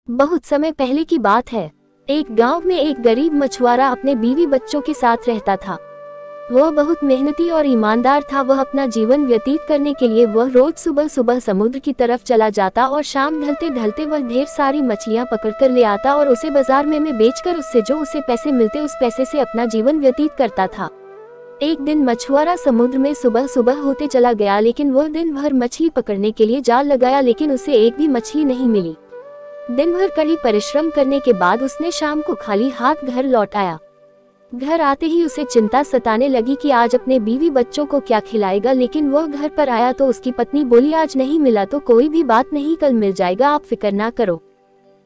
बहुत समय पहले की बात है। एक गांव में एक गरीब मछुआरा अपने बीवी बच्चों के साथ रहता था। वह बहुत मेहनती और ईमानदार था। वह अपना जीवन व्यतीत करने के लिए वह रोज सुबह सुबह समुद्र की तरफ चला जाता और शाम ढलते ढलते वह ढेर सारी मछलियां पकड़कर ले आता और उसे बाजार में बेचकर उससे जो उसे पैसे मिलते उस पैसे से अपना जीवन व्यतीत करता था। एक दिन मछुआरा समुद्र में सुबह सुबह होते चला गया, लेकिन वह दिन भर मछली पकड़ने के लिए जाल लगाया, लेकिन उसे एक भी मछली नहीं मिली। दिन भर कड़ी परिश्रम करने के बाद उसने शाम को खाली हाथ घर लौट आया। घर आते ही उसे चिंता सताने लगी कि आज अपने बीवी बच्चों को क्या खिलाएगा, लेकिन वह घर पर आया तो उसकी पत्नी बोली, आज नहीं मिला तो कोई भी बात नहीं, कल मिल जाएगा, आप फिक्र ना करो।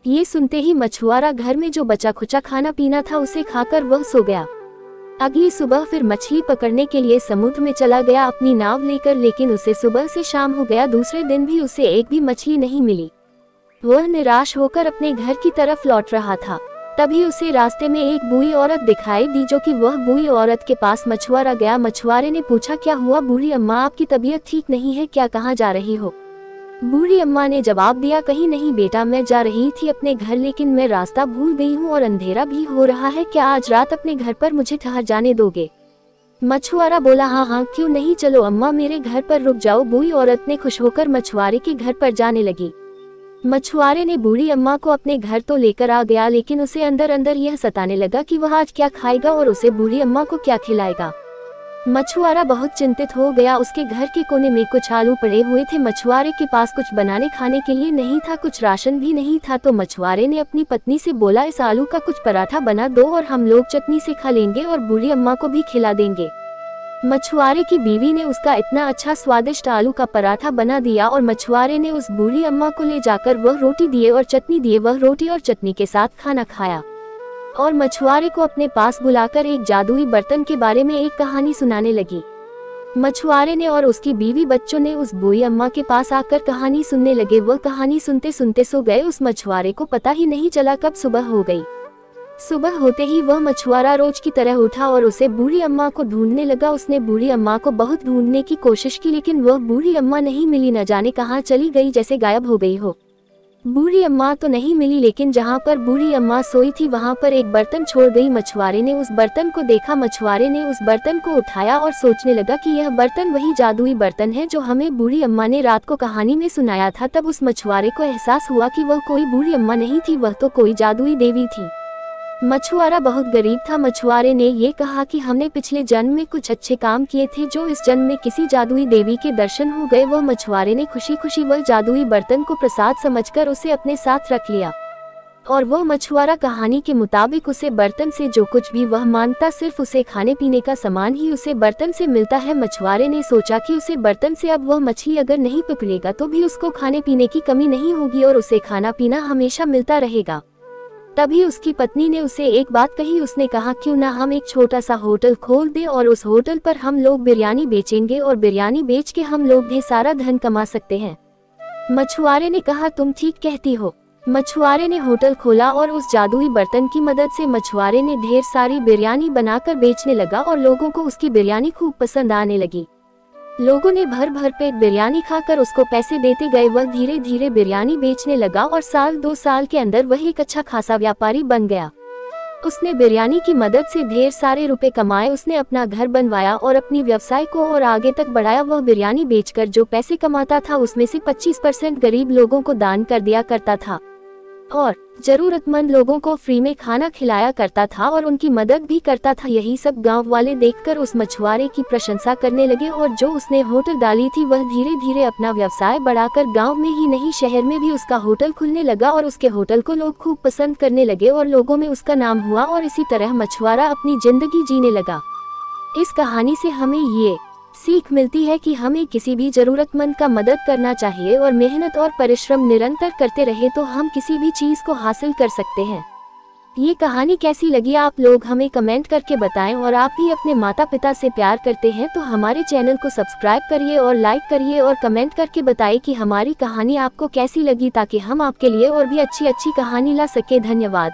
ये सुनते ही मछुआरा घर में जो बचा खुचा खाना पीना था उसे खाकर वह सो गया। अगली सुबह फिर मछली पकड़ने के लिए समुद्र में चला गया अपनी नाव लेकर, लेकिन उसे सुबह से शाम हो गया, दूसरे दिन भी उसे एक भी मछली नहीं मिली। वह निराश होकर अपने घर की तरफ लौट रहा था। तभी उसे रास्ते में एक बूढ़ी औरत दिखाई दी, जो कि वह बूढ़ी औरत के पास मछुआरा गया। मछुआरे ने पूछा, क्या हुआ बूढ़ी अम्मा, आपकी तबीयत ठीक नहीं है क्या, कहाँ जा रही हो? बूढ़ी अम्मा ने जवाब दिया, कहीं नहीं बेटा, मैं जा रही थी अपने घर, लेकिन मैं रास्ता भूल गई हूँ और अंधेरा भी हो रहा है, क्या आज रात अपने घर पर मुझे ठहर जाने दोगे? मछुआरा बोला, हाँ हाँ क्यों नहीं, चलो अम्मा मेरे घर पर रुक जाओ। बूढ़ी औरत ने खुश होकर मछुआरे के घर पर जाने लगी। मछुआरे ने बूढ़ी अम्मा को अपने घर तो लेकर आ गया, लेकिन उसे अंदर अंदर यह सताने लगा कि वह आज क्या खाएगा और उसे बूढ़ी अम्मा को क्या खिलाएगा। मछुआरा बहुत चिंतित हो गया। उसके घर के कोने में कुछ आलू पड़े हुए थे। मछुआरे के पास कुछ बनाने खाने के लिए नहीं था, कुछ राशन भी नहीं था। तो मछुआरे ने अपनी पत्नी से बोला, इस आलू का कुछ पराठा बना दो और हम लोग चटनी से खा लेंगे और बूढ़ी अम्मा को भी खिला देंगे। मछुआरे की बीवी ने उसका इतना अच्छा स्वादिष्ट आलू का पराठा बना दिया और मछुआरे ने उस बूढ़ी अम्मा को ले जाकर वह रोटी दिए और चटनी दिए। वह रोटी और चटनी के साथ खाना खाया और मछुआरे को अपने पास बुलाकर एक जादुई बर्तन के बारे में एक कहानी सुनाने लगी। मछुआरे ने और उसकी बीवी बच्चों ने उस बूढ़ी अम्मा के पास आकर कहानी सुनने लगे। वह कहानी सुनते सुनते सो गए। उस मछुआरे को पता ही नहीं चला कब सुबह हो गई। सुबह होते ही वह मछुआरा रोज की तरह उठा और उसे बूढ़ी अम्मा को ढूंढने लगा। उसने बूढ़ी अम्मा को बहुत ढूंढने की कोशिश की, लेकिन वह बूढ़ी अम्मा नहीं मिली, न जाने कहाँ चली गई, जैसे गायब हो गई हो। बूढ़ी अम्मा तो नहीं मिली, लेकिन जहाँ पर बूढ़ी अम्मा सोई थी वहाँ पर एक बर्तन छोड़ गई। मछुआरे ने उस बर्तन को देखा। मछुआरे ने उस बर्तन को उठाया और सोचने लगा कि यह बर्तन वही जादुई बर्तन है जो हमें बूढ़ी अम्मा ने रात को कहानी में सुनाया था। तब उस मछुआरे को एहसास हुआ कि वह कोई बूढ़ी अम्मा नहीं थी, वह तो कोई जादुई देवी थी। मछुआरा बहुत गरीब था। मछुआरे ने ये कहा कि हमने पिछले जन्म में कुछ अच्छे काम किए थे, जो इस जन्म में किसी जादुई देवी के दर्शन हो गए। वह मछुआरे ने खुशी खुशी वह जादुई बर्तन को प्रसाद समझकर उसे अपने साथ रख लिया और वह मछुआरा कहानी के मुताबिक उसे बर्तन से जो कुछ भी वह मांगता, सिर्फ उसे खाने पीने का सामान ही उसे बर्तन से मिलता है। मछुआरे ने सोचा कि उसे बर्तन से अब वह मछली अगर नहीं पकड़ेगा तो भी उसको खाने पीने की कमी नहीं होगी और उसे खाना पीना हमेशा मिलता रहेगा। तभी उसकी पत्नी ने उसे एक बात कही। उसने कहा, क्यों ना हम एक छोटा सा होटल खोल दें और उस होटल पर हम लोग बिरयानी बेचेंगे और बिरयानी बेच के हम लोग ढेर सारा धन कमा सकते हैं। मछुआरे ने कहा, तुम ठीक कहती हो। मछुआरे ने होटल खोला और उस जादुई बर्तन की मदद से मछुआरे ने ढेर सारी बिरयानी बनाकर बेचने लगा और लोगों को उसकी बिरयानी खूब पसंद आने लगी। लोगों ने भर भर पेट बिरयानी खाकर उसको पैसे देते गए। वह धीरे धीरे बिरयानी बेचने लगा और साल 2 साल के अंदर वह एक अच्छा खासा व्यापारी बन गया। उसने बिरयानी की मदद से ढेर सारे रुपए कमाए। उसने अपना घर बनवाया और अपनी व्यवसाय को और आगे तक बढ़ाया। वह बिरयानी बेचकर जो पैसे कमाता था उसमें से 25% गरीब लोगों को दान कर दिया करता था और जरूरतमंद लोगों को फ्री में खाना खिलाया करता था और उनकी मदद भी करता था। यही सब गांव वाले देखकर उस मछुआरे की प्रशंसा करने लगे और जो उसने होटल डाली थी वह धीरे धीरे अपना व्यवसाय बढ़ाकर गांव में ही नहीं शहर में भी उसका होटल खुलने लगा और उसके होटल को लोग खूब पसंद करने लगे और लोगों में उसका नाम हुआ और इसी तरह मछुआरा अपनी जिंदगी जीने लगा। इस कहानी से हमें ये सीख मिलती है कि हमें किसी भी जरूरतमंद का मदद करना चाहिए और मेहनत और परिश्रम निरंतर करते रहे तो हम किसी भी चीज को हासिल कर सकते हैं। ये कहानी कैसी लगी आप लोग हमें कमेंट करके बताएं और आप भी अपने माता पिता से प्यार करते हैं तो हमारे चैनल को सब्सक्राइब करिए और लाइक करिए और कमेंट करके बताइए कि हमारी कहानी आपको कैसी लगी, ताकि हम आपके लिए और भी अच्छी अच्छी कहानी ला सके। धन्यवाद।